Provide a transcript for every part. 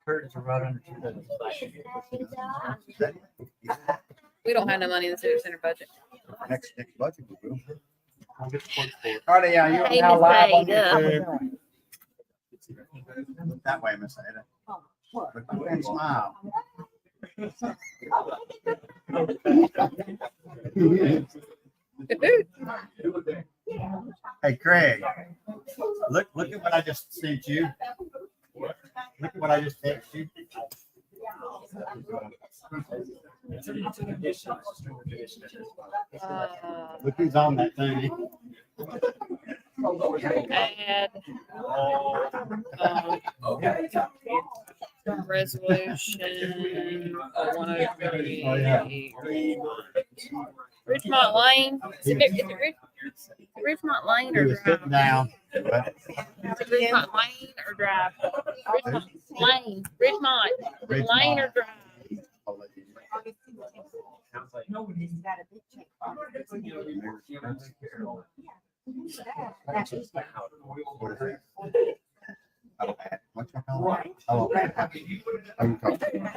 Curtains are right under We don't have no money in the civic center budget. Next budget we will. I'll get the quote for it. All right, yeah, you're Hey, now Miss live on Ada. YouTube. That way, Miss Ada. Look and smile. Hey, Craig. Look at what I just sent you. Look at what I just texted you. Look who's on that thing. Add, resolution 103. Ridgemont Lane. Is it Ridgemont Lane He or was sitting Drive? down. But Is it Ridgemont Lane or Drive? Ridgemont Lane. Ridgemont. Is it Lane or Drive? I'll let you know. What is that? Oh, what's my color? Oh, okay. I'm talking.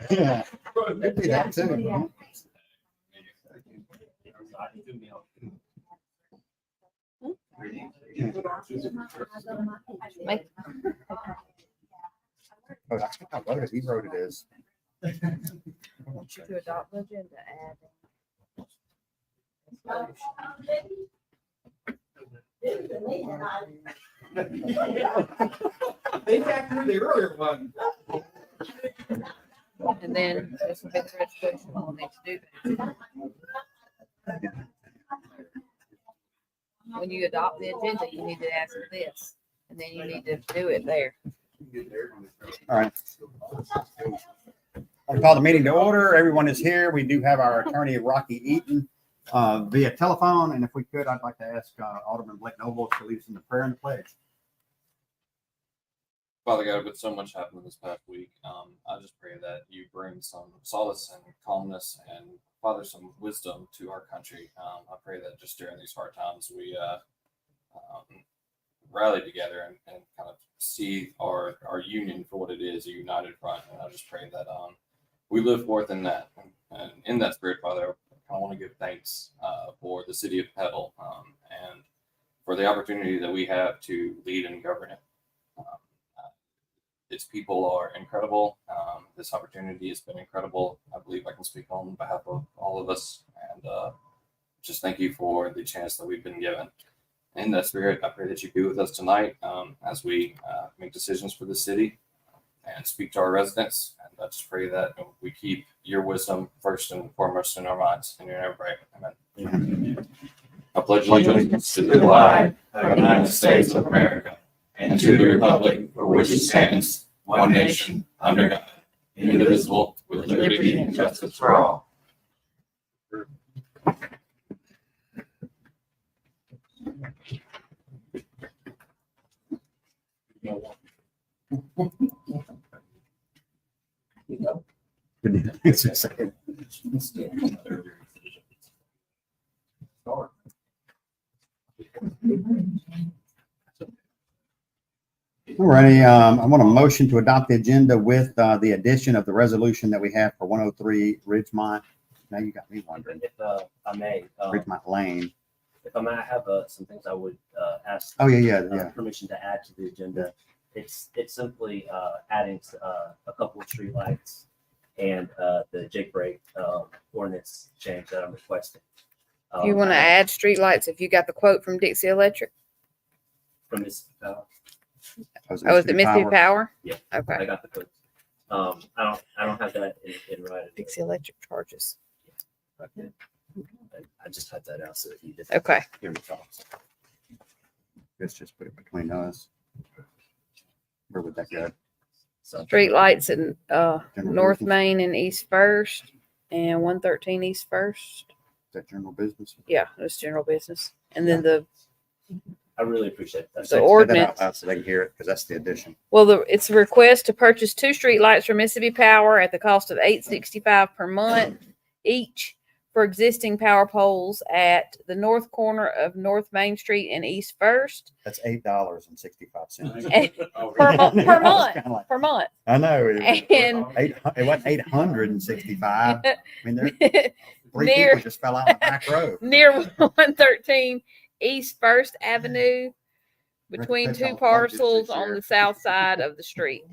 Yeah. It'd be that too. Oh, I think I voted. He wrote it as. To adopt the agenda, add. They got through the earlier one. And then this will be the resolution we'll need to do. When you adopt the agenda, you need to ask for this, and then you need to do it there. All right. I'll call the meeting to order. Everyone is here. We do have our attorney, Rocky Eaton, via telephone. And if we could, I'd like to ask Alderman Blake Noble to lead us in the prayer and the pledge. Father God, with so much happening this past week, I just pray that you bring some solace and calmness and, Father, some wisdom to our country. I pray that just during these hard times, we rally together and kind of see our union for what it is, a united front. And I just pray that we live forth in that. And in that spirit, Father, I want to give thanks for the city of Petal and for the opportunity that we have to lead and govern it. Its people are incredible. This opportunity has been incredible. I believe I can speak on behalf of all of us. And just thank you for the chance that we've been given. In that spirit, I pray that you be with us tonight as we make decisions for the city and speak to our residents. And I just pray that we keep your wisdom first and foremost in our minds. In your name, I pray. Amen. I pledge allegiance to the flag of the United States of America and to the republic for which it stands, one nation, under God, indivisible, with liberty and justice for all. It's a second. All righty, I want a motion to adopt the agenda with the addition of the resolution that we have for 103 Ridgemont. Now you got me wondering. If I may, Ridgemont Lane. if I may, I have some things I would ask. Oh, yeah. Permission to add to the agenda. It's simply adding a couple of street lights and the Jake break ordinance change that I'm requesting. You want to add streetlights if you got the quote from Dixie Electric? From this, Oh, is it Mississippi Power? Yeah. Okay. I got the quote. I don't have that in writing. Dixie Electric charges. Okay. I just typed that out so that you didn't Okay. hear me talk. Let's just put it between us. Where would that go? So Streetlights in General North business? Main and East First and 113 East First. Is that general business? Yeah, it's general business. And then I really appreciate that. The Say that out ordinance. loud so they can hear it, because that's the addition. it's a request to purchase 2 streetlights from Mississippi Power at the cost of $865 per month each for existing power poles at the north corner of North Main Street and East First That's $8.65. per month. I was kinda like- Per month. I know. And It wasn't 865. I mean, there three Near- people just fell out on the back row. near 113 East First Avenue, between That's two all budgets parcels this on year. the south side of the street.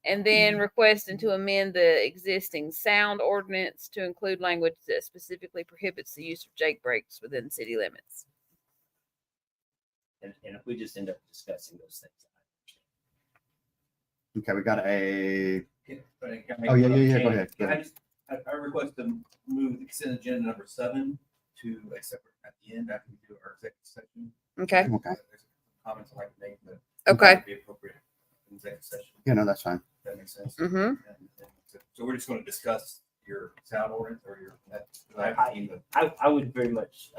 And then requesting to amend the existing sound ordinance to include language that specifically prohibits the use of Jake breaks within city limits. And if we just end up discussing those things. Okay, we got a, Oh, oh, yeah, go ahead. Go I ahead. just, I request to move the consent agenda number 7 to a separate at the end after we do our executive session. Okay. Okay, There's comments I'd like to make, but Okay. would be appropriate in executive session. yeah, no, that's fine. If that makes sense. Mm-hmm. So we're just going to discuss your sound ordinance or your, that, I have a team that I would very much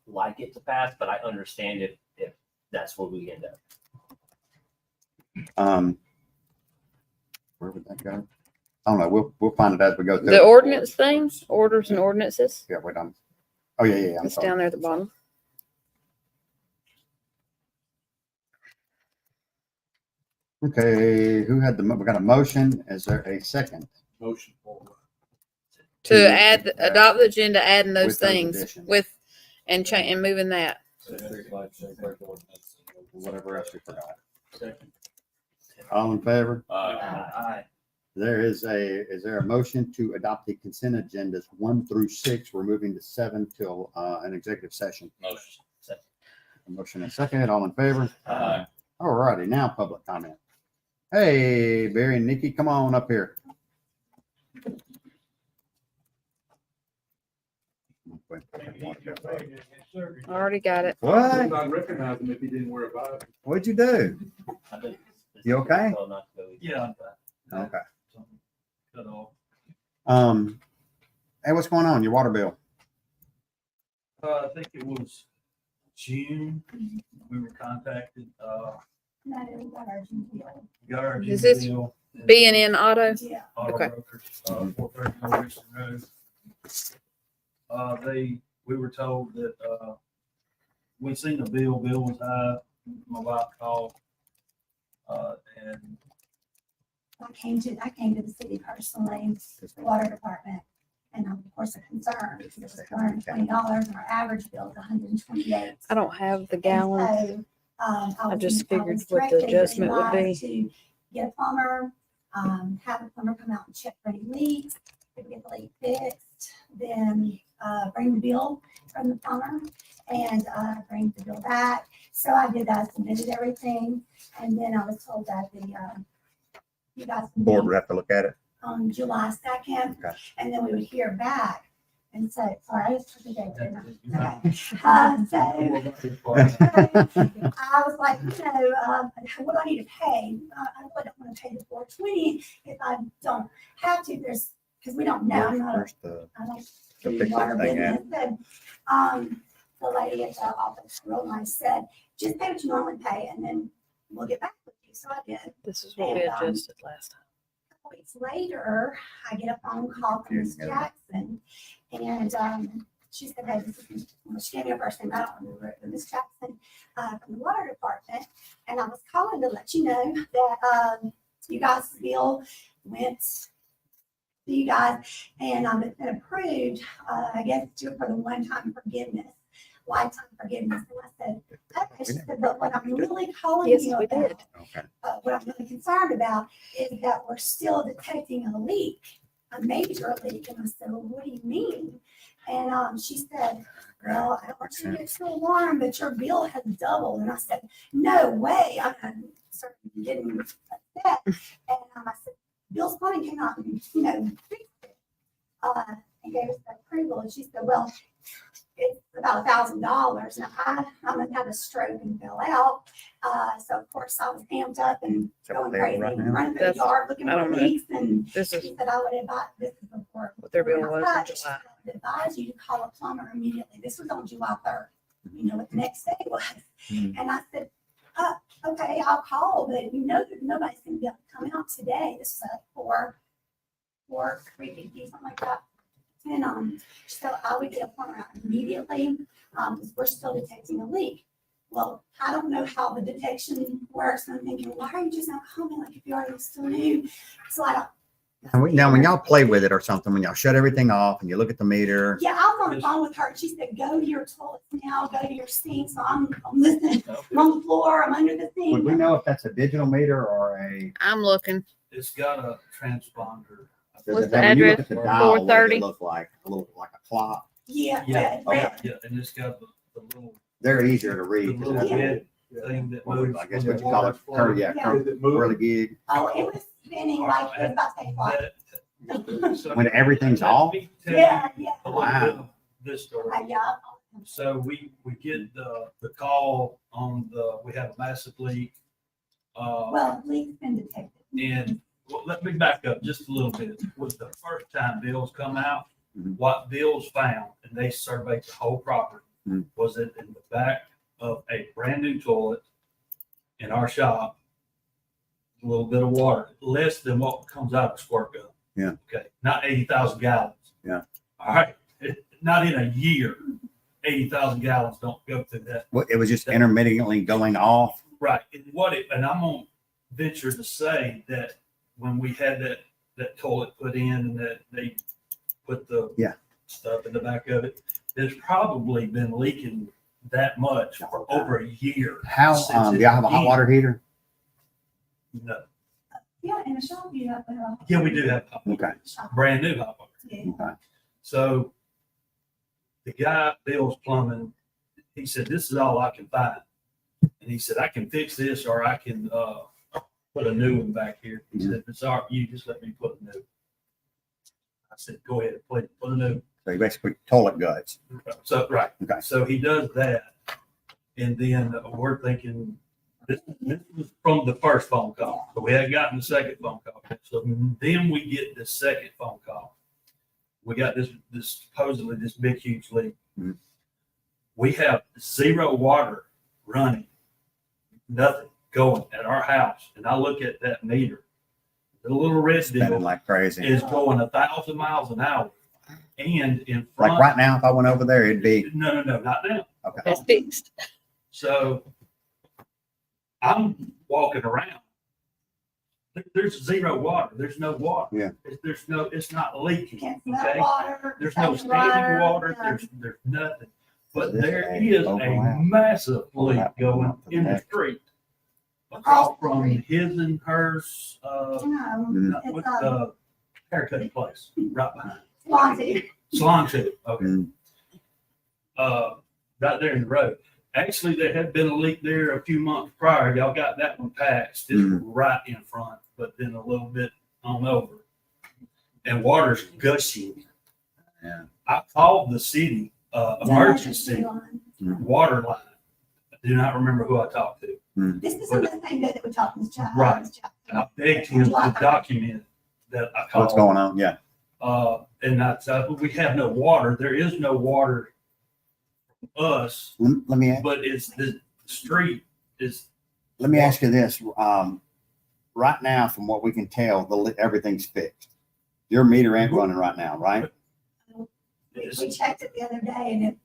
like it to pass, but I understand if that's where we end up. Where would that go? I don't know. We'll find it as we go through. The ordinance things, orders and ordinances, Yeah, we're done. Oh, yeah, I'm it's sorry. down there at the bottom. Okay, who had we got a motion. Is there a second? motion for. To add, adopt the agenda, adding those With those things additions. with, and moving that. Whatever else we forgot. All in favor? Aye. Is there a motion to adopt the consent agendas 1 through 6? We're moving to 7 till an executive session. Motion. A motion and a second. All in favor? Aye. All righty, now public comment. Hey, Barry and Nikki, come on up here. Already got it. What? not recognize him if he didn't wear a Bible. What'd you do? I think this You is okay? well not to go easy. Yeah. Okay. Cut off. Hey, what's going on? Your water bill? I think it was June, we were contacted, got our. Is this bill. B&N Auto. Auto Okay. brokers, 430 North Road. We were told that, we seen the bill was high, my wife called. And I came to the city personally, the water department, and of course a concern, because it was $220 and our average bill is $128. I don't have the gallon. I just figured what the adjustment would be. To get a plumber, have a plumber come out and check for any leaks, if we get the leak fixed, then bring the bill from the plumber and bring the bill back. So I did that, submitted everything, and then I was told that you guys can Board meet would have to look at it. on July 2nd, Okay. and then we would hear back. And so, sorry, I just took the date, didn't I? Okay. So I was like, what do I need to pay? I wouldn't want to pay the $420 if I don't have to. Because we don't know. I'm not a- Where's the I don't the do fix water this thing at? business. And, the lady at the office real nice said, just pay what you normally pay and then we'll get back with you. So I did. This is what we adjusted last time. Couple weeks later, I get a phone call from Miss Jackson, and she said, "Hey, she gave me her first name. I don't remember it, but Miss Jackson from the water department." And I was calling to let you know that you guys' bill went to you guys, and it's been approved. I guess for the one-time forgiveness, lifetime forgiveness. And I said, "Okay." She said, "But what I'm really calling Yes, you we about." did. Okay. What I'm really concerned about is that we're still detecting a leak, a major leak. And I said, "Well, what do you mean?" And she said, "Well, I don't want you to get too alarmed, but your bill has doubled." And I said, "No way." I'm starting getting upset. And I said, "Bill's Plumbing came out and, fixed it and gave us the approval." And she said, "Well, it's about $1,000. Now I had a stroke and fell out. So of course I was amped up and Is that going what they are crazy, right now? running through the That's- yard looking I for don't know. leaks. And This is she said, "I would advise," this is before. what their bill was in I July. would advise you to call a plumber immediately. This was on July 3rd. You know what the next day was. Mhm. And I said, "Okay, I'll call, but that nobody's going to be able to come out today." This was at 4:50, something like that. And, so I would get a plumber out immediately, because we're still detecting a leak. Well, I don't know how the detection works. I'm thinking, why are you just not calling like if you already still knew? So I don't. Now, when y'all play with it or something, when y'all shut everything off and you look at the meter, Yeah, I was on the phone with her. She said, go to your toilet now, go to your sink. So I'm listening. I'm on the floor, I'm under the would we thing. know if that's a digital meter or a? I'm looking. It's got a transponder. What's the when you look address? at the dial, what does 430? it look like? A little, like a clock? Yeah, Yeah, red. yeah, and it's got the little, They're easier to the read. 'cause little they're- red thing that what would- moves. I guess when what the you call it, water's flowing. curly, yeah, Yeah. curly gig. Oh, it was spinning like it was about to take flight. So- When everything's off? Let me tell you Yeah, yeah. a little bit of Wow. this story. Yeah. So we get the call on we have a massive leak. Well, leak's been detected. And well, let me back up just a little bit. Was the first time bills come out, Mhm. what bills found, and they surveyed the whole property, Mhm. was it in the back of a brand new toilet in our shop, a little bit of water, less than what comes out of a squirt gun. Yeah. Okay, not 80,000 gallons. Yeah. All right, not in a year, 80,000 gallons don't go through that. It was just intermittently going off. Right, and I'm gonna venture to say that when we had that toilet put in and that they put the Yeah. stuff in the back of it, there's probably been leaking that much for over a year. How, since do it y'all have a hot began. water heater? No, Yeah, in the shop, you have. yeah, we do have hot water. Okay. Brand new hot water. Yeah. Okay. So the guy, Bill's Plumbing, he said, this is all I can find. And he said, I can fix this or I can, put a new one back here. He said, if it's all right, you just let me put a new. I said, go ahead, please, put a new. So you basically toilet guts. So, right. Okay. So he does that. And then we're thinking, this was from the first phone call. So we had gotten the second phone call. So then we get the second phone call. We got this supposedly this big, huge leak. Mhm. We have zero water running, nothing going at our house. And I look at that meter, the little red Spinning deal like crazy. is going 1,000 miles an hour. And in front. Like right now, if I went over there, it'd be, No, not now. okay. That's fixed. So I'm walking around. There's zero water. There's no water. Yeah. It's not leaking. Can't smell Okay. water. There's no standing water. no. There's nothing. But This there ain't is a overlap. massive leak Overlap going in the next. street. Across Across the from street. his and hers, No, Mm. it's, what's the haircut place right behind? Swansea. Salon too. Okay. Mm. Right there in the road. Actually, there had been a leak there a few months prior. Y'all got that one patched, just Mhm. right in front, but then a little bit on over. And water's gushing. Yeah. I called the city, emergency water line. I do not remember who I talked to. This is the same day that we talked to this child. Right. this child. And I begged him to document that I called. What's going on? Yeah. And I said, we have no water. There is no water from us, Let me, but it's the street is, let me ask you this. Right now, from what we can tell, everything's fixed. Your meter ain't running right now, right? We checked it the other day and there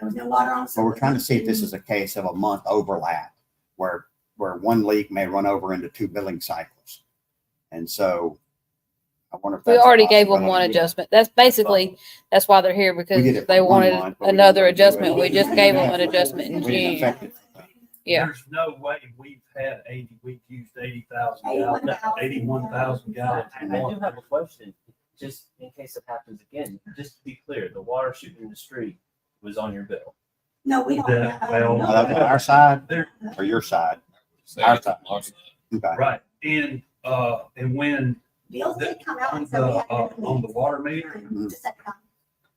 was no water on. So we're trying to see if this is a case of a month overlap where one leak may run over into 2 billing cycles. And so I wonder if We that's a already gave them one possibility. adjustment. That's basically, that's why they're here, because We did it they for 1 wanted month, but we another didn't do it. adjustment. We just gave them an adjustment in We didn't June. affect it. Yeah. there's no way we've used 80,000 81,000. gallons, 81,000 gallons. I do have a question, just in case it happens again. Just to be clear, the water shooting in the street was on your bill. No, we don't. Yeah, well, Now, that's on our side There, or your side? Say Our it's side. lost. Okay. right. And when Bills did come out. on and so we had to on the water meter, to set it up.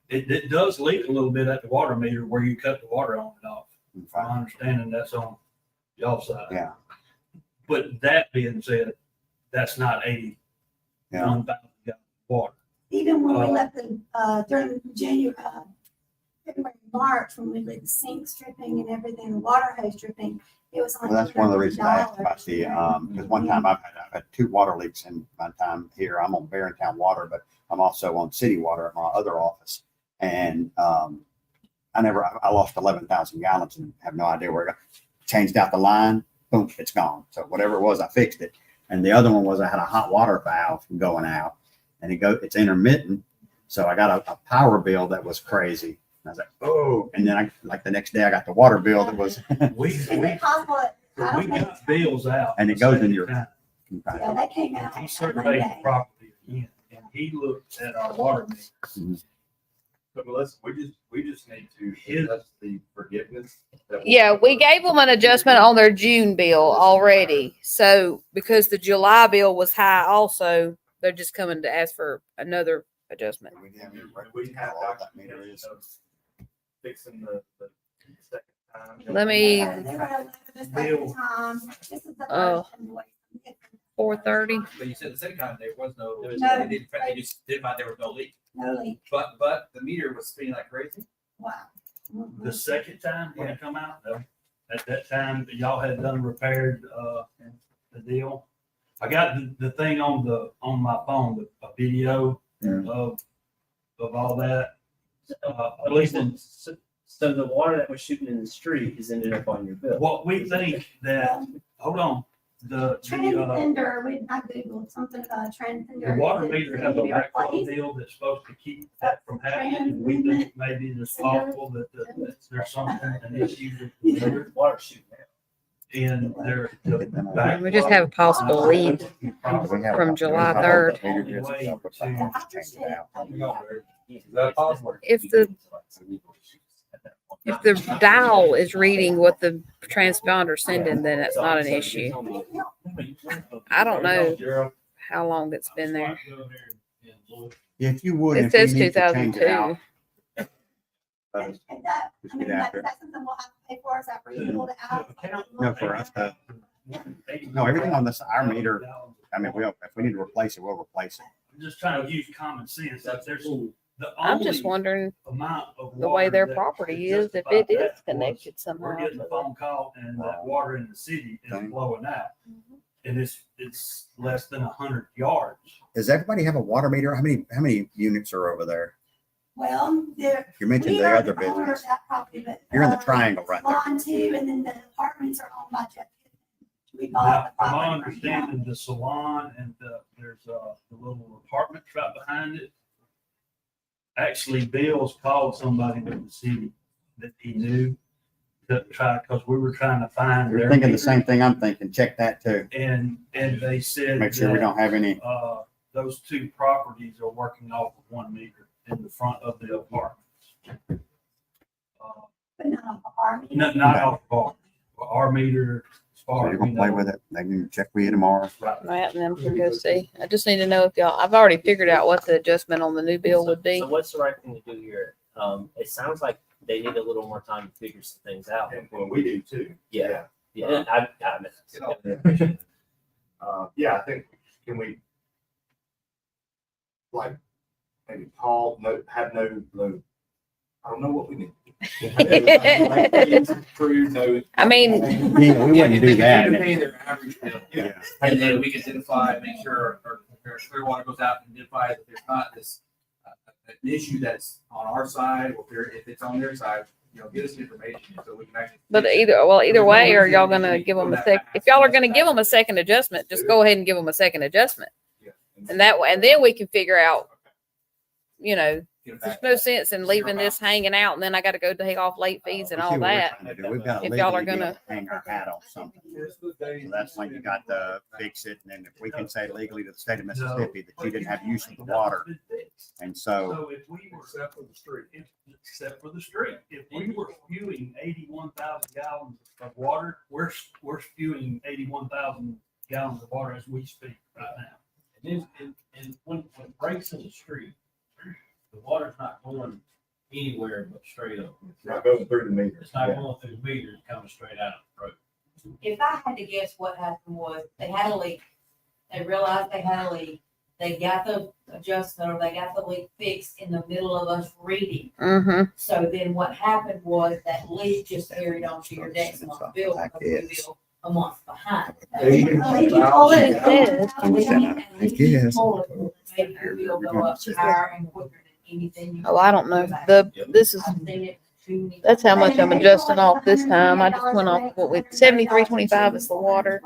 it does leak a little bit at the water meter where you cut the water on and off. Okay. My understanding that's on y'all's side. Yeah. But that being said, that's not 81,000 gallons of water. Even when we left the, during January, February, March, when we let the sink stripping and everything, the water hose stripping, It was Well, only that's one of the reasons I asked $30. about because one time I've had 2 water leaks in my time here. I'm on Barrontown Water, but I'm also on city water at my other office. And I lost 11,000 gallons and have no idea where it got. Changed out the line, boom, it's gone. So whatever it was, I fixed it. And the other one was I had a hot water valve going out and it's intermittent. So I got a power bill that was crazy. And I was like, oh, and then like the next day I got the water bill that was. We, Is it possible? I we don't think got bills out. And it goes in your- Second time. Yeah, that came out He on surveyed the Monday. property again, and he looked at our water meter. So Melissa, we just need to adjust the forgiveness. that we- Yeah, we gave them an adjustment on their June bill already. So because the July bill was high also, they're just coming to ask for another adjustment. We have documentation of fixing the second time. Let me- They were allowed the second time. This is the Oh. first invoice. 4:30. But you said the second time there was no, There was No. they just did find there was no leak. No leak. But the meter was spinning like crazy. Wow. The second time when it come out, though, at that time, y'all had done repaired, the deal. I got the thing on my phone, a video of all that. At least in, So the water that was shooting in the street is ended up on your bill. what we think that, hold on, the Transcender, I Googled something about transcender. water meter has a Maybe backflow replaced. deal that's supposed to keep that from happening. We think maybe it's possible that there's something, an issue with the meter. Water shooting out. And there. We just have a possible lead from July 3rd. Is that possible? If the dial is reading what the transponder's sending, then it's not an issue. I don't know how long it's been there. If you would. It if we says need to change it 2002. out, And that, Just I get mean, after it. that's something we'll have to pay for, is that renewal out? No, for us to, no, everything on this, our meter, I mean, if we need to replace it, we'll replace it. I'm just trying to use common sense. That there's the I'm just only wondering amount of the way water their that property could is, if justify it is that was connected somehow. We're getting a phone call and that water in the city is Okay. blowing out. Mm-hmm. And it's less than 100 yards. Does everybody have a water meter? How many units are over there? Well, there. You mentioned we the are other owner of business. that property, but, You're in the triangle right there. Salon too, and then the apartments are owned by Jeff. We Now, bought the from my property. understanding, the salon and there's the little apartments right behind it. Actually, Bill's called somebody in the city that he knew to try, because we were trying to find. You're their thinking the meter. same thing I'm thinking. Check that too. And they said. Make sure we that, don't have any. Those two properties are working off of one meter in the front of the apartments. But not off of our meter. Not off of ours. Our meter, as So far you're as we gonna play know. with it. They can check with you tomorrow. Right. Matt and them can go see. I just need to know if y'all, I've already figured out what the adjustment on the new bill would be. So what's the right thing to do here? It sounds like they need a little more time to figure some things out. Well, we do too. Yeah. Yeah, Yeah, I think, can we, like, maybe call, have no, I don't know what we need. Crew, no. I mean, Yeah, we wouldn't do that. Pay their average bill. Yeah. And then we can identify, make sure our Clearwater goes out and identify that there's not this, an issue that's on our side, or if it's on their side, get us the information so we can actually. but either way, are y'all gonna give them a if y'all are gonna give them a second adjustment, just go ahead and give them a second adjustment. Yeah. And that way, and then we can figure out, there's There's no sense in leaving this hanging out and then I gotta go take off late fees and See all what we're that. trying to do. We've got to If y'all are legally be able gonna- to hang our hat on something. So that's when you got to fix it. And then if we can say legally to the state of Mississippi that you didn't have use of the water. And so, So if we were, except for the street, if we were spewing 81,000 gallons of water, we're spewing 81,000 gallons of water as we speak right now. And when it breaks in the street, the water's not going anywhere but straight up. Not going through the meter. It's not going through the meter, it's coming straight out of the road. If I had to guess what happened was they had a leak. They realized they had a leak they got the adjustment or they got the leak fixed in the middle of us reading. Mm-hmm. So then what happened was that leak just carried on to your next month's bill because we bill a month behind. Leaky toilet. I guess. Maybe your bill go up higher and quicker than anything. Oh, I don't know. This is, I've seen it too many that's how times. much I'm adjusting off this time. I just went off what we, 73.25 is the water.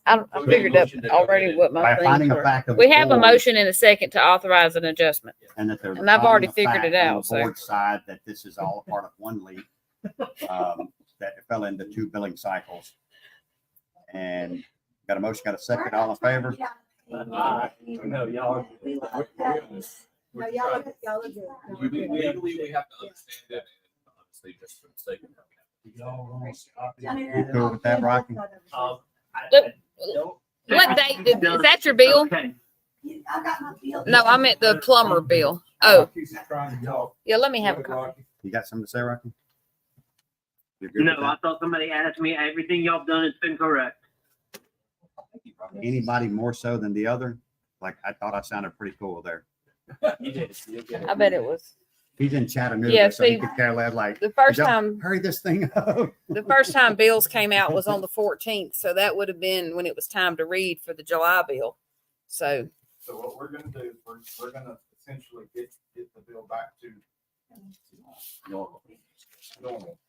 I figured up already what By my finding things a were. fact of. We have a board, motion and a second to authorize an adjustment. And that there's. and I've already figured finding it a fact on out, the so. Board side that this is all a part of one leak. That it fell into 2 billing cycles. And got a motion, got a second, all in favor? No, y'all. No, y'all look good. Legally, we have to understand that, and obviously, just for the sake of. Y'all want to stop it? You cool with that, Rocky? What date is that your bill? I got my bill. No, I meant the plumber bill. Oh, Rocky's trying to talk. yeah, let me have a copy. You got something to say, Rocky? You're good No, with I that? thought somebody asked me, everything y'all done has been correct. Anybody more so than the other? Like, I thought I sounded pretty cool there. You did. You'll get it. I bet it was. He's in Chattanooga, Yeah, so he see, could care less like, The first "Don't time, hurry this thing up. the first time bills came out was on the 14th. So that would have been when it was time to read for the July bill. So So what we're gonna do is we're gonna essentially get the bill back to normal.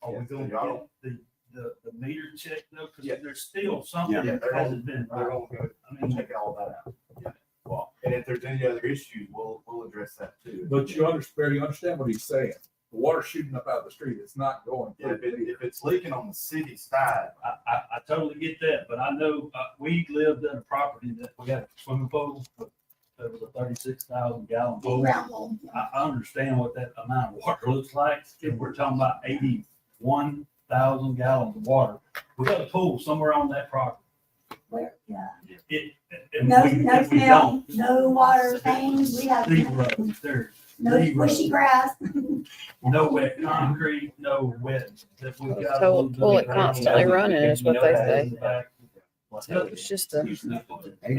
Are we gonna get the meter check though? Cause Yeah. there's still something Yeah. that hasn't been. They're gonna go, I mean, check all that out. Yeah. Well, and if there's any other issues, we'll address that too. But you understand what he's saying. The water's shooting up out of the street. It's not going. Yeah, if it's leaking on the city side, I totally get that, but I know, we lived in a property that we got a swimming pool, but there was a 36,000 gallon pool. I understand what that amount of water looks like. If we're talking about 81,000 gallons of water, we got a pool somewhere on that property. Where, yeah. And No, we- no if we smell, don't, no water things. We have zero, there's no squishy grass. no wet concrete, no wet. If we got a little bit of toilet gravel, constantly running is what they say. in the back. it's just a, And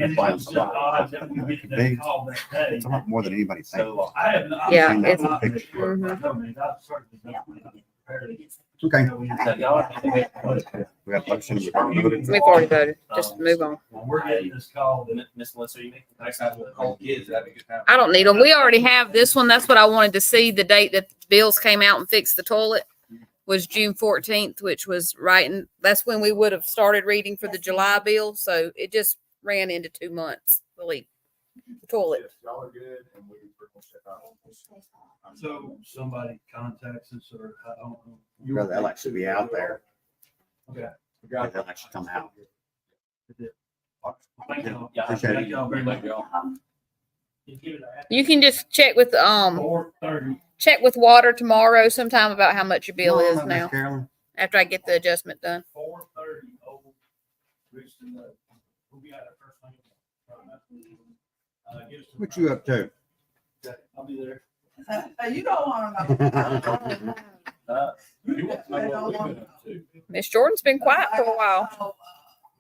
it was just odd that we get that call that day. It's a lot more than anybody thinks. So I have not. Yeah, I'm it's- not Mhm. sure, but I mean, I've certainly not prepared. Okay, So y'all need to make a motion. we got a motion. We're gonna move it. we've already voted. Just move on. When we're getting this call, then Miss Melissa, you make. Next time we'll call kids, that'd be a good time. I don't need them. We already have this one. That's what I wanted to see. The date that bills came out and fixed the toilet was June 14th, which was right. And that's when we would have started reading for the July bill. So it just ran into 2 months, the leak. The toilet. Yes, y'all are good, and we're gonna check out. so somebody contacts us or I don't know. You'd rather they'll actually be out there. Okay. They'll actually come out. Thank y'all. Yeah, appreciate it. Thank y'all very much. Thank y'all. You can just check with 4:30. check with water tomorrow sometime about how much your bill Come on is up, Miss now Carolyn. after I get the adjustment done. 4:30. Old Richardson Road. We'll be out there first thing. Give us some What you up to? time. I'll be there. You don't want to know. You want to know what we've been up to. Miss Jordan's been quiet for a while.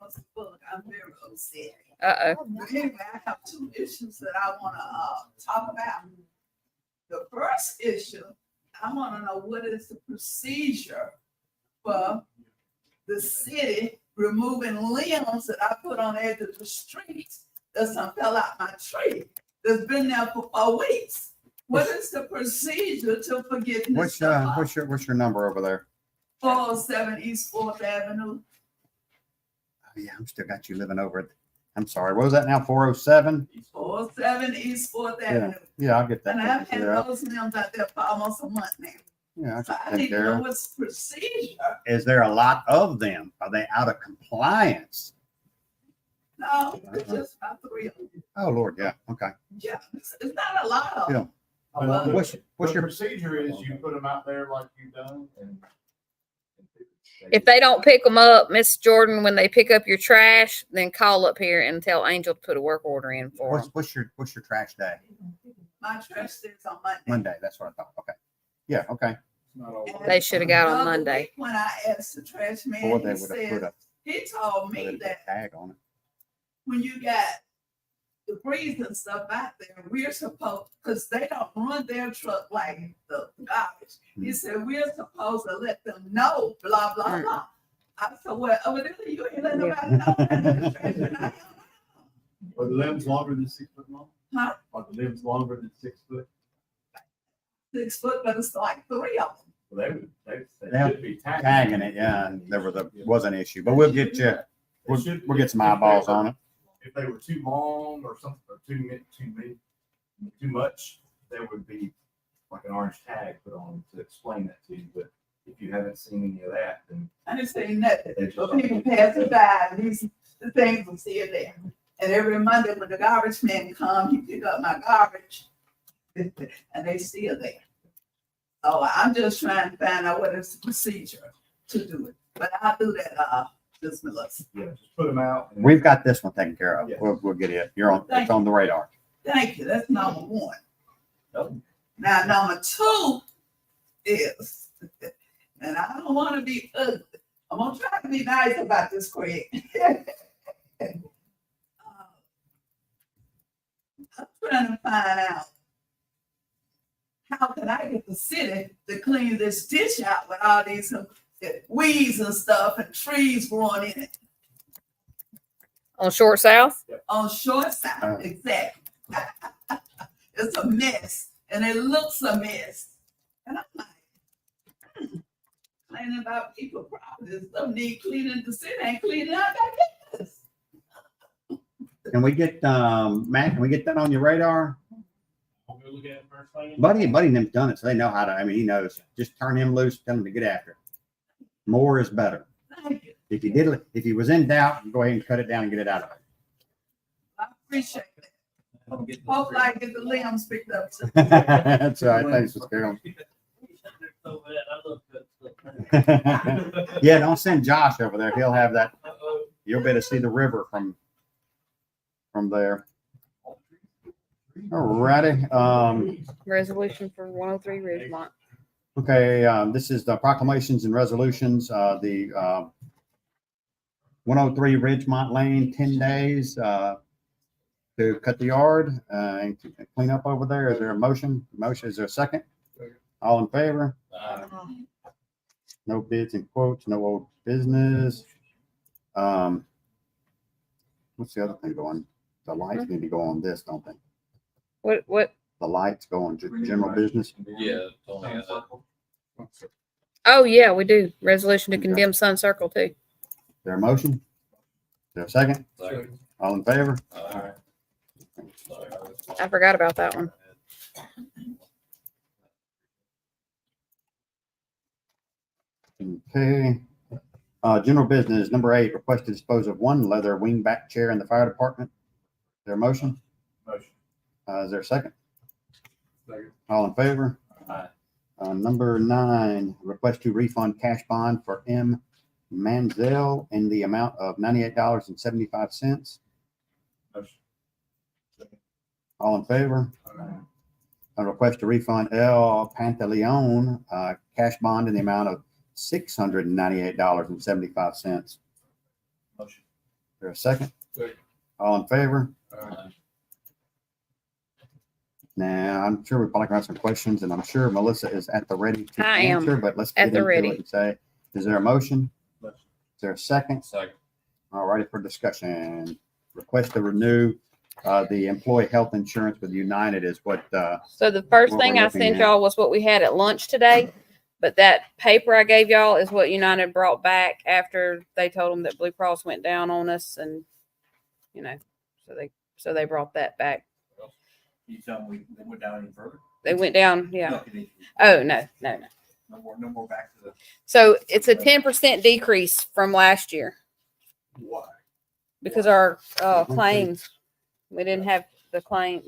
Mr. Bullock, I'm very upset. Uh-oh. But anyway, I have two issues that I want to talk about. The first issue, I want to know what is the procedure for the city removing limbs that I put on the edge of the street that some fell out my tree that's been there for 4 weeks. What is the procedure to forgetting this stuff? What's your number over there? 407 East 4th Avenue. Oh, yeah, I'm still got you living over it. I'm sorry. What was that now? 407? 407 East 4th Yeah. Avenue. Yeah, I'll get that. And I've taken had care of. those limbs out there for almost a month now. Yeah, I So can I take need to care know of. what's the procedure. Is there a lot of them? Are they out of compliance? No, it's just about 3 of them. Oh, Lord, yeah, okay. Yeah, it's not a lot of them. What's The your, procedure is you put them out there like you've done and. If they don't pick them up, Miss Jordan, when they pick up your trash, then call up here and tell Angel to put a work order in for them. what's your trash day? My trash day is on Monday. Monday, that's what I thought. Okay. Yeah, okay. And They should have got on the other Monday. week When I asked the trash Or man, they he would have put said, a he told me put a that tag on it. when you got the debris and stuff out there. We're supposed, because they don't run their truck like the garbage. He said, we're supposed to let them know, blah, blah, blah. I said, well, evidently you ain't letting nobody know. that. Are the limbs longer than 6 foot long? Huh? Are the limbs longer than 6 foot? 6 foot, but it's like 3 of them. Well, they Yeah. should be tagged. Tagging it, yeah, and there was an issue, but we'll get you, we'll get some eyeballs on it. If they were too long or something, or too much, there would be like an orange tag put on to explain that to you. But if you haven't seen any of that, then I didn't say nothing. But people passing by, and the things are still there. And every Monday when the garbage man come, he pick up my garbage, and they still there. So I'm just trying to find out what is the procedure to do it. But I'll do that, Ms. Melissa. yeah, just put them out. and- We've got this one taken care of. Yeah. We'll get it. It's on the radar. Thank you, that's number one. Nope. Now, number two is, and I don't want to be ugly, I'm gonna try to be nice about this, Craig. I'm trying to find out, how can I get the city to clean this ditch out with all these weeds and stuff and trees growing in it On Short South? on Short Side, exactly. It's a mess, and it looks a mess. And I'm like, complaining about people property, some need cleaning, the city ain't cleaning out that mess. Can we get, Matt, can we get that on your radar? I'll go look at it first thing. Buddy and them's done it, so they know how to, I mean, he knows. Just turn him loose, tell him to get after it. More is better. Thank you, If he was in doubt, go ahead and cut it down and get it out of it. I appreciate it. Hopefully I get the limbs picked up too. That's all right. Thanks, Mr. Carroll. So bad, I look Yeah, don't send Josh over there. He'll have that. You'll be able to see the river from there. All righty. Resolution for 103 Ridgemont. Okay, this is the proclamations and resolutions. The 103 Ridgemont Lane, 10 days to cut the yard and to clean up over there. Is there a motion? Motion, is there a second? All in favor? No bids and quotes, no old business. What's the other thing going? The lights need to go on this, don't they? What? The lights go on general business. Yeah, Tony, Oh, yeah, we do. Resolution to condemn Sun Circle too. Is there a motion? Is there a second? Second. All in favor? I forgot about that one. Okay. General business, number 8, request to dispose of one leather wingback chair in the fire department. Is there a motion? Motion. Is there a second? Second. All in favor? Aye. Number 9, request to refund cash bond for M. Manzel in the amount of $98.75. Motion. All in favor? A request to refund L. Pantaleon, cash bond in the amount of $698.75. Motion. Is there a second? Second. All in favor? Aye. Now, I'm sure we're probably gonna have some questions, and I'm sure Melissa is at the ready to I am answer, but let's at get the into ready. it and say, is there a motion? Motion. Is there a second? Second. All righty, for discussion. Request to renew the employee health insurance with United is what, So the first What thing we're I looking sent at. y'all was what we had at lunch today. But that paper I gave y'all is what United brought back after they told them that Blue Cross went down on us and, so they brought that back. You tell them we went down any further? They went down, yeah. No, it ain't. Oh, no. No more back to the, So it's a 10% decrease from last year why? because our claims, we didn't have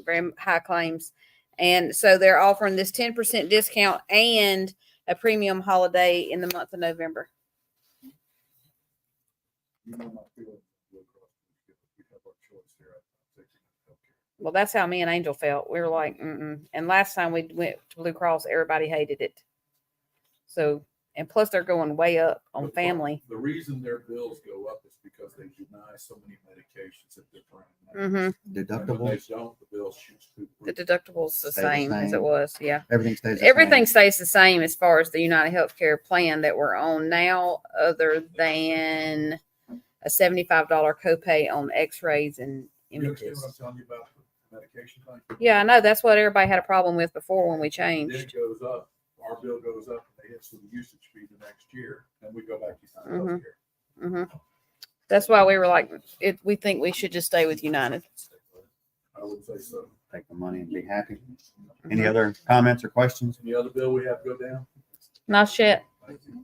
very high claims. And so they're offering this 10% discount and a premium holiday in the month of November. You know my feeling. We have our choice here. I think, healthcare. Well, that's how me and Angel felt. We were like, mm-mm. And last time we went to Blue Cross, everybody hated it. So And plus they're going way up on The pro- family. The reason their bills go up is because they deny so many medications at different. Mm-hmm. And when they Deductibles, don't, the bill shoots through. The the roof. deductible's the Stay the same as it same. was. Yeah. everything stays the same. Everything stays the same as far as the United Healthcare plan that we're on now, other than a $75 copay on x-rays and You understand images. what I'm telling you about the medication thing? Yeah, I know. That's what everybody had a problem with before when we Then changed. it goes up, our bill goes up, and they hit some usage fee the next year, and we go back to United Mhm. Healthcare. Hmm. That's why we were like, we think we should just stay with United. I would say so. Take the money and be happy. Any other comments or questions? Any other bill we have to go down? Not shit.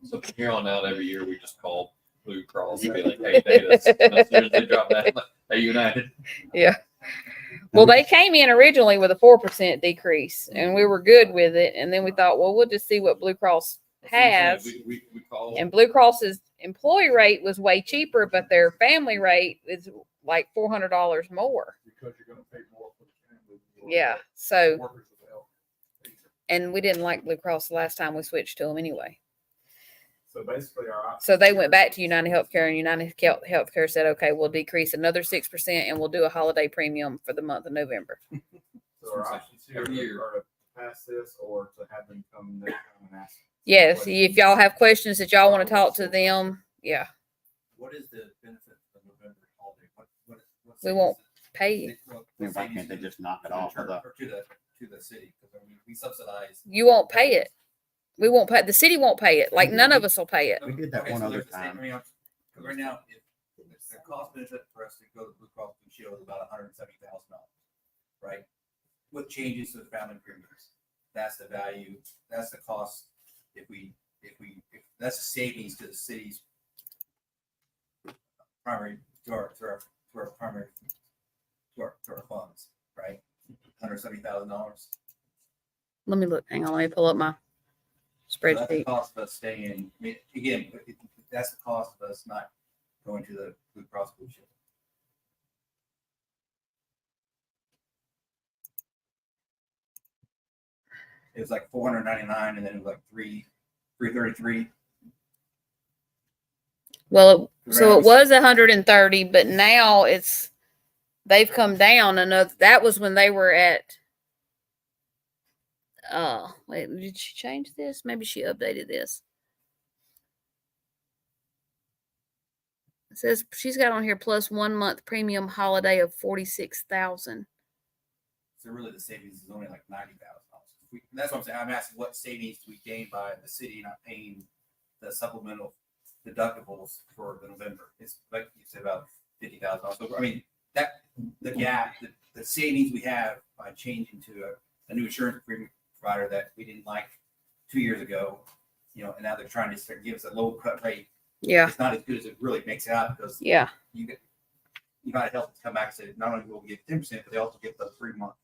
So from here on out, every year we just call Blue Cross and be like, hey, Davis, as soon as they drop that, hey, United. Yeah. Well, they came in originally with a 4% decrease and we were good with it. And then we thought, well, we'll just see what Blue Cross has. We call. And Blue Cross's employee rate was way cheaper, but their family rate is like $400 more. Because you're gonna pay more for the family. Yeah. So, Workers of health. and we didn't like Blue Cross the last time we switched to them anyway. So basically our option. So they went back to United Healthcare and United Healthcare said, okay, we'll decrease another 6% and we'll do a holiday premium for the month of November. So our options here Every year. are to pass this or to have them come next time and ask. Yes. If y'all have questions that y'all want to talk to them, yeah, What is the benefit of November holiday? What we won't pay you. Then why can't they just knock it off of the? Or to the city, because I mean, we subsidize. You won't pay it. We won't pay. The city won't pay it. Like none of us will pay it. We did that Okay, one so other there's the same- time. I mean, because right now, if the cost benefit for us to go to Blue Cross Blue Shield is about $170,000, right? With changes to the family premiums, that's the value, that's the cost. If that's the savings to the city's primary, to our primary, to our funds, right? $170,000. Let me look. Hang on. Let me pull up my So that's the spreadsheet. cost of us staying, I mean, again, that's the cost of us not going to the Blue Cross Blue Shield. It was like 499 and then it was like 333. Well, so it was 130, but now they've come down another. That was when they were at. Wait, did she change this? Maybe she updated this. It says she's got on here plus 1 month premium holiday of 46,000. So really the savings is only like $90,000. That's what I'm saying. I'm asking what savings do we gain by the city not paying the supplemental deductibles for the November? It's like you said, about $50,000. So I mean, that the gap, the savings we have by changing to a new insurance premium provider that we didn't like 2 years ago, and now they're trying to give us a low cut rate. Yeah. It's not as good as it really makes it out because Yeah. you get United Health to come back and say not only will we get 10%, but they also get the 3 month.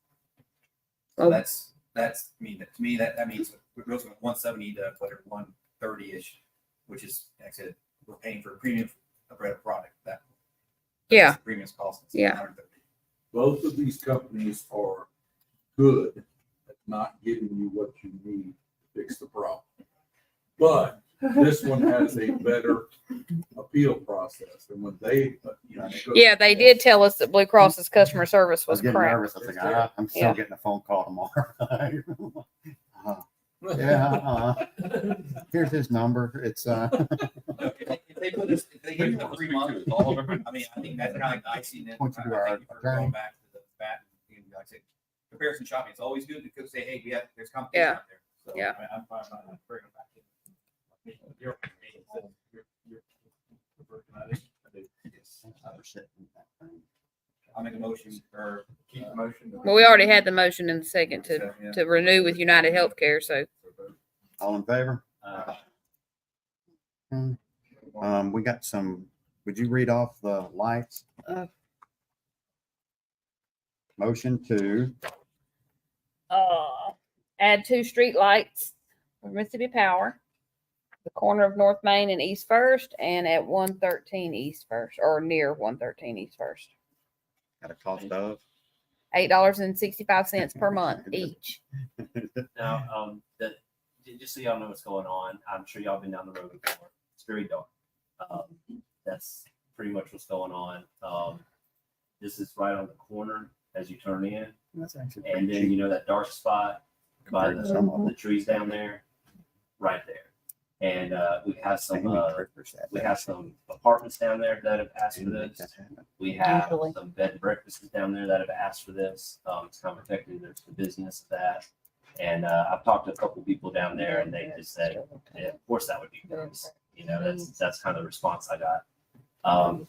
So Oh. that's to me that means it goes from 170 to whatever 130 ish, which is like I said, we're paying for a premium of a product that Yeah. the premiums cost us. Yeah. $130. Both of these companies are good at not giving you what you need to fix the problem. But this one has a better appeal process and when they, Yeah, they did tell us that Blue Cross's customer service I was was getting crap. nervous. I was like, I'm still Yeah. getting a phone call tomorrow. Yeah. Here's his number. It's If they put this, if they give you the 3 months, all of them, I mean, I think that's kind of like icing it. Point you to I our think we're attorney. going back to the bat, and like I said, comparison shopping, it's always good to say, hey, there's competition out there. So, Yeah. I mean, I'm fine, I'm bringing it back in. You're- Yes. I'll make a motion or Keep the motion. Well, we already had the motion in the second to Yeah. renew with United Healthcare. So all in favor. We got some, would you read off the lights? Motion to, add 2 street lights for Mississippi Power, the corner of North Main and East First, and at 113 East First, or near 113 East First. got a cost of. $8.65 per month each. Now, just so y'all know what's going on, I'm sure y'all been down the road before. It's very dark. That's pretty much what's going on. This is right on the corner as you turn in. That's actually And pretty then, cheap you know, that dark spot by compared to some of the them. trees down there, right there. And we have some apartments down there that have asked for this. We have Usually. some bed and breakfasts down there that have asked for this. It's kind of protecting the business of that. And I've talked to a couple people down there, and they just said, yeah, of course that would be nice. You know, that's kind of the response I got.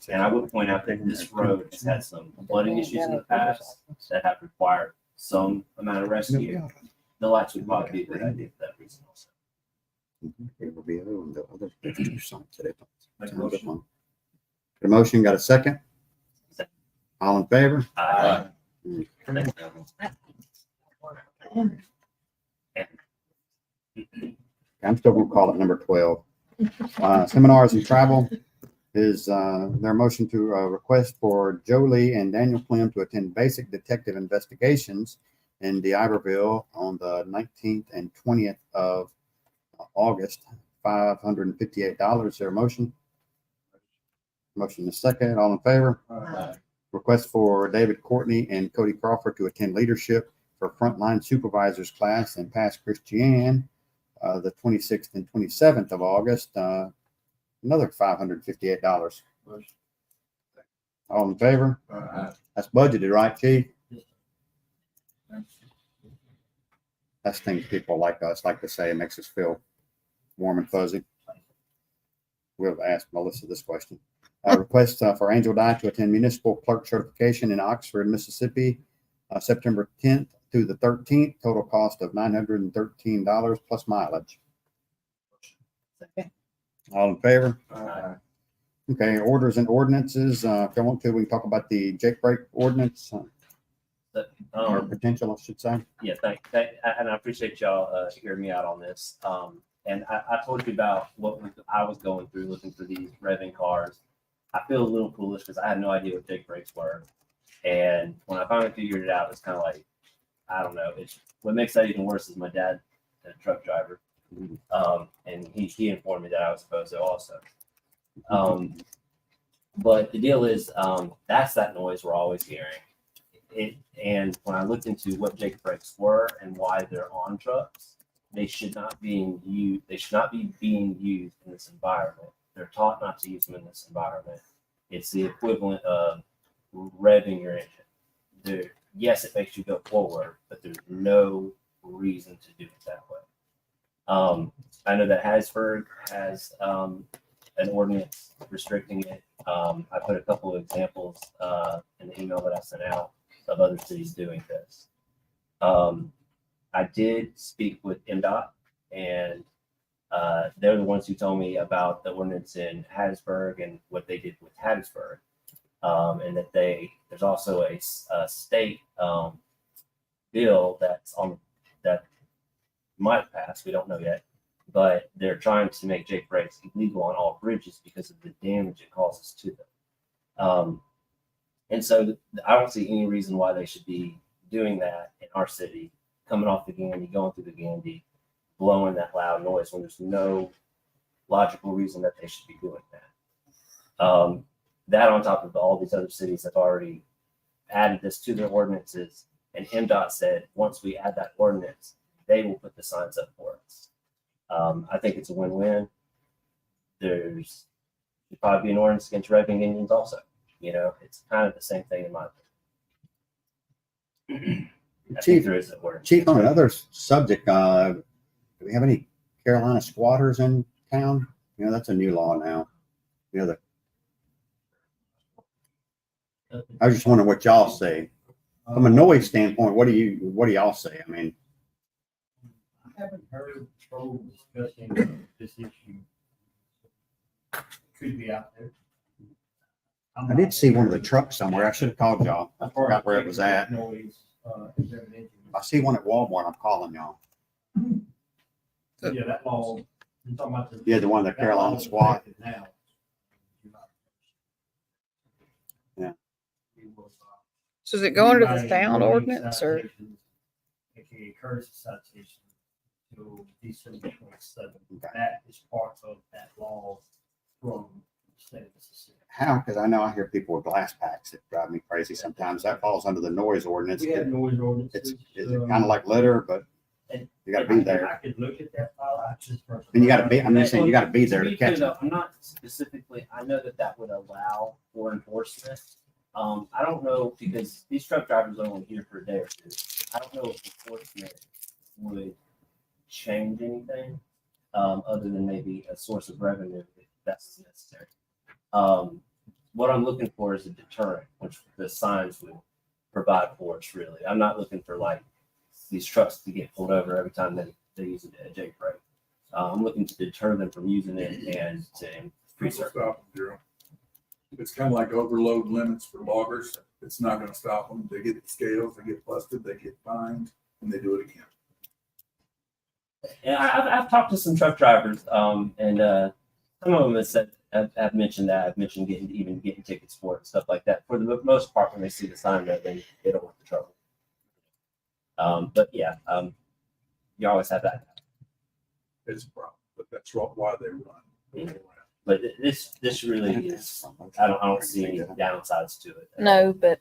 And I would point out that this road has had some flooding issues in the past that have required some amount of rescue. The lights would probably be a good idea for that reason also. It will be other one, the other picture signs today. Make a motion. Got a motion, got a second? Second. All in favor? I'm still gonna call it number 12. Seminars and travel is their motion to request for Jolie and Daniel Clem to attend basic detective investigations in D'Iberville on the 19th and 20th of August, $558. Their motion. Motion is second. All in favor? Request for David Courtney and Cody Crawford to attend leadership for frontline supervisors class in Pass Christian, the 26th and 27th of August, another $558. All in favor? That's budgeted, right, Chief? That's things people like us like to say. It makes us feel warm and fuzzy. We'll ask Melissa this question. Request for Angel Dye to attend municipal clerk certification in Oxford, Mississippi, September 10th through the 13th. Total cost of $913 plus mileage. All in favor? Okay, orders and ordinances. If you want to, we can talk about the Jake Break ordinance or potential, I should say. Yeah, and I appreciate y'all hearing me out on this. And I told you about what I was going through looking for these revving cars. I feel a little foolish because I had no idea what Jake brakes were. And when I finally figured it out, it's kind of like, I don't know. What makes that even worse is my dad, a truck driver. And he informed me that I was supposed to also. But the deal is, that's that noise we're always hearing. And when I looked into what Jake brakes were and why they're on trucks, they should not be used. They should not be being used in this environment. They're taught not to use them in this environment. It's the equivalent of revving your engine. Yes, it makes you go forward, but there's no reason to do it that way. I know that Hattiesburg has an ordinance restricting it. I put a couple of examples in the email that I sent out of other cities doing this. I did speak with MDOT, and they're the ones who told me about the ordinance in Hattiesburg and what they did with Hattiesburg, and that there's also a state bill that might pass. We don't know yet, but they're trying to make Jake brakes illegal on all bridges because of the damage it causes to them. And so I don't see any reason why they should be doing that in our city, coming off the Gandy, going through the Gandy, blowing that loud noise when there's no logical reason that they should be doing that. That on top of all these other cities have already added this to their ordinances, and MDOT said once we add that ordinance, they will put the signs up for us. I think it's a win-win. There should probably be an ordinance against revving engines also. You know, it's kind of the same thing in my opinion. Chief, on another subject, do we have any Carolina squatters in town? You know, that's a new law now. You know, I was just wondering what y'all say. From a noise standpoint, what do y'all say? I mean, I haven't heard trolls discussing this issue. Could be out there. I did see one of the trucks somewhere. I should have called y'all. I forgot where it was at. Noise, is evident. I see one at Walmart. I'm calling y'all. Yeah, that law, you're talking about the. Yeah, the one, the Carolina squat. Now. Yeah. So is it going to the town ordinance or? AKA courtesy citation until December 27th. Okay. That is part of that law from the state of Mississippi. How? Because I know I hear people with glass packs that drive me crazy sometimes. That falls under the noise ordinance. We have noise ordinances. It's, is it kind of like litter, but you gotta be there. I could look at that file. I just. And you gotta be, I'm just saying, you gotta be there to be clear, catch it. though, I'm not specifically, I know that that would allow for enforcement. I don't know, because these truck drivers are only here for a day or two. I don't know if enforcement would change anything, other than maybe a source of revenue if that's necessary. What I'm looking for is a deterrent, which the signs would provide for us, really. I'm not looking for like these trucks to get pulled over every time they use a Jake brake. I'm looking to deter them from using it and to increase our. Stop them, Daryl. It's kind of like overload limits for loggers. It's not gonna stop them. They get the scales, they get busted, they get fined, and they do it again. And I've talked to some truck drivers, and some of them have said, have mentioned that. I've mentioned getting tickets for it and stuff like that. For the most part, when they see the sign, they don't want the trouble. But yeah, you always have that. It's a problem, but that's why they run. But this really is. I don't see any downsides to it. No, but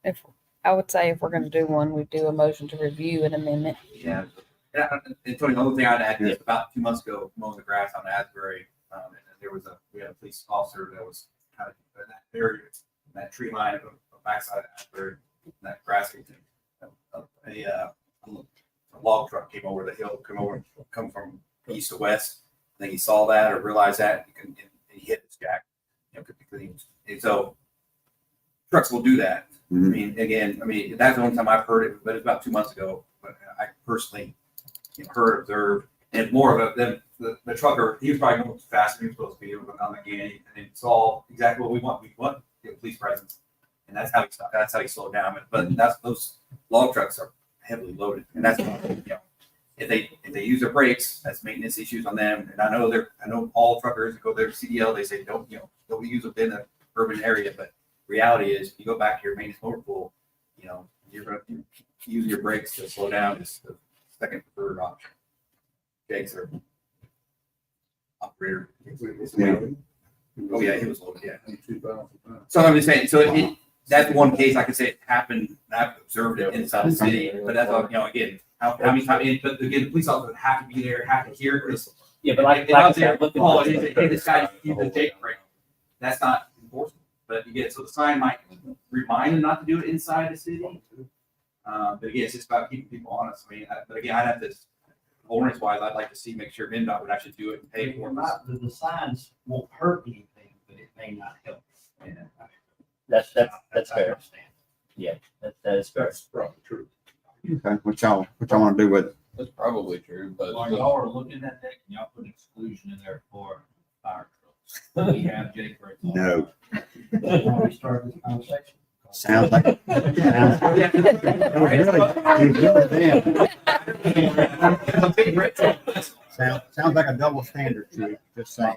if, I would say if we're gonna do one, we do a motion to review an amendment. Yeah. And Tony, the other thing I'd add is about 2 months ago, mowing the grass on Asbury, and there was we had a police officer that was kind of in that area, in that tree line of the backside of Asbury, that grass. A log truck came over the hill, come from east to west. I think he saw that or realized that, and he hit his jack. And so trucks will do that. I mean, again, that's the only time I've heard it, but it's about 2 months ago. But I personally heard, observed, and more of the trucker, he was probably going faster than he was supposed to be on the Ganny, and he saw exactly what we want. We want police presence, and that's how he stopped. That's how he slowed down. But those log trucks are heavily loaded, and that's if they use their brakes, that's maintenance issues on them. And I know all truckers that go there to CDL, they say don't use it in the urban area, but reality is you go back to your maintenance motor pool, you're going to use your brakes to slow down. Is the second preferred option. Jakes are operator. Oh yeah, he was loaded. Yeah. So I'm just saying. So that's one case I could say it happened. And I've observed it inside the city, but that's all. Again, how many times? But again, the police officers have to be there, have to hear this. Yeah, but like I I said, looking for hey, this guy used a Jake brake. That's not enforceable. But again, so the sign might remind them not to do it inside the city. But again, it's just about keeping people honest. But again, I'd have to, ordinance wise, I'd like to see, make sure MnDOT would actually do it and pay for it. The signs won't hurt anything, but it may not help. That's fair. Yeah, that is fair. That's probably true. Okay, what y'all want to do with it? That's probably true, but While y'all are looking at that, can y'all put an exclusion in there for fire trucks? We have Jake brakes. No. Before we start this conversation. Sounds like. Sounds like a double standard, Chief, just saying.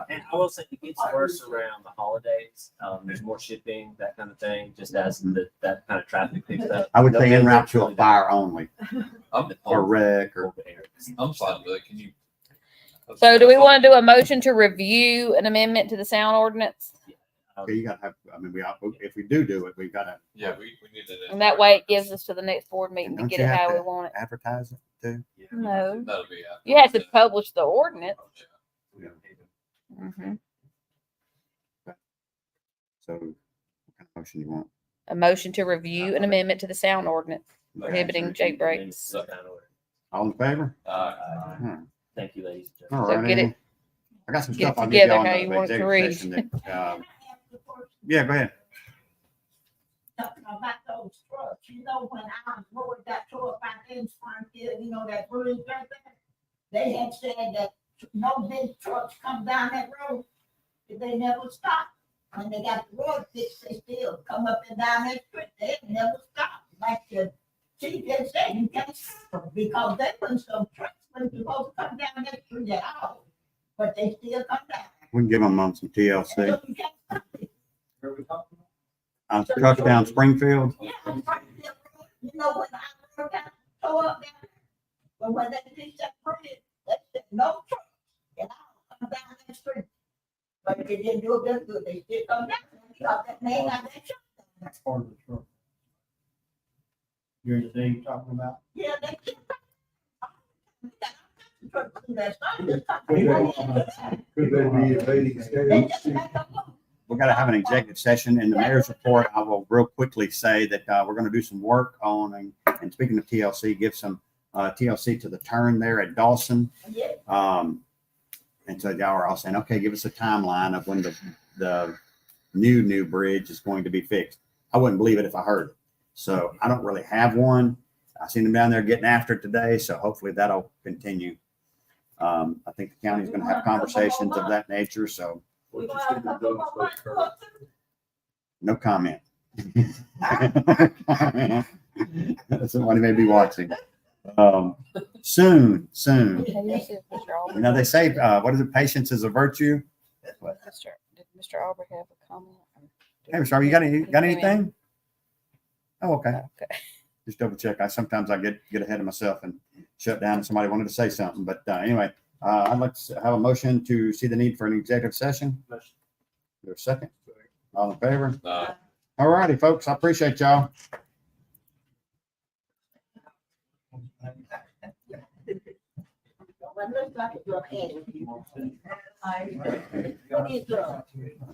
And I will say it gets worse around the holidays. There's more shipping, that kind of thing, just as that kind of traffic picks up. I would say en route to a fire only, I'm or wreck, or. fine with it. Can you? So do we want to do a motion to review an amendment to the sound ordinance? Okay, you gotta have, if we do it, we've gotta. Yeah, we need it. And that way it gives us to the next board meeting to Don't get you it have how we to want it. Advertise it too. No, That'll be. you have to publish the ordinance. Mhm. So what kind of motion you want? A motion to review an amendment to the sound ordinance prohibiting Jake brakes. All in favor? Thank you, ladies. All So right. get it- I got some get it stuff I'll give together y'all how in you the want it to executive read. session that, yeah, go ahead. Talking about those trucks, when I rode that truck back in Springfield, that bridge right there, they had said that no big trucks come down that road, they never stop. When they got the road fixed, they still come up and down that street, they never stop. Like the chief had said, you can't stop because they put some trucks when you're supposed to come down that street at all, but they still come down. We can give them some TLC. So you can't stop it. Trucks down Springfield. Yeah, Springfield Road, when I rode that tore up there. But when they fixed that bridge, they said no truck. And I come down that street. But they didn't do it that good. They still come down. Because that man got that truck. That's part of the truck. During the day you're talking about? Yeah, they keep. Truck do that stuff. Could they be evading They state? just make them look. We're gonna have an executive session. In the mayor's report, I will real quickly say that, we're gonna do some work on, and speaking of TLC, give some, TLC to the turn there at Dawson. Yeah. And so y'all are all saying, okay, give us a timeline of when the new bridge is going to be fixed. I wouldn't believe it if I heard it. So I don't really have one. I seen them down there getting after it today, so hopefully that'll continue. I think the county's gonna have conversations of that nature, so What you see them doing is like her. no comment. Somebody may be watching. Soon. You know, they say, what is it? Patience is a virtue. Did Mr. Aubrey have a comment? Hey, Mr. Harvey, you got anything? Oh, okay. Okay. Just double check. Sometimes I get ahead of myself and shut down and somebody wanted to say something. But anyway, I'd like to have a motion to see the need for an executive session. There's a second. All in favor? All righty, folks. I appreciate y'all. Well, looks like it's your head.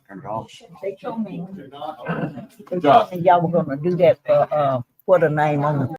Turn it off. They told me. Good job. Y'all were gonna do that for, what a name on the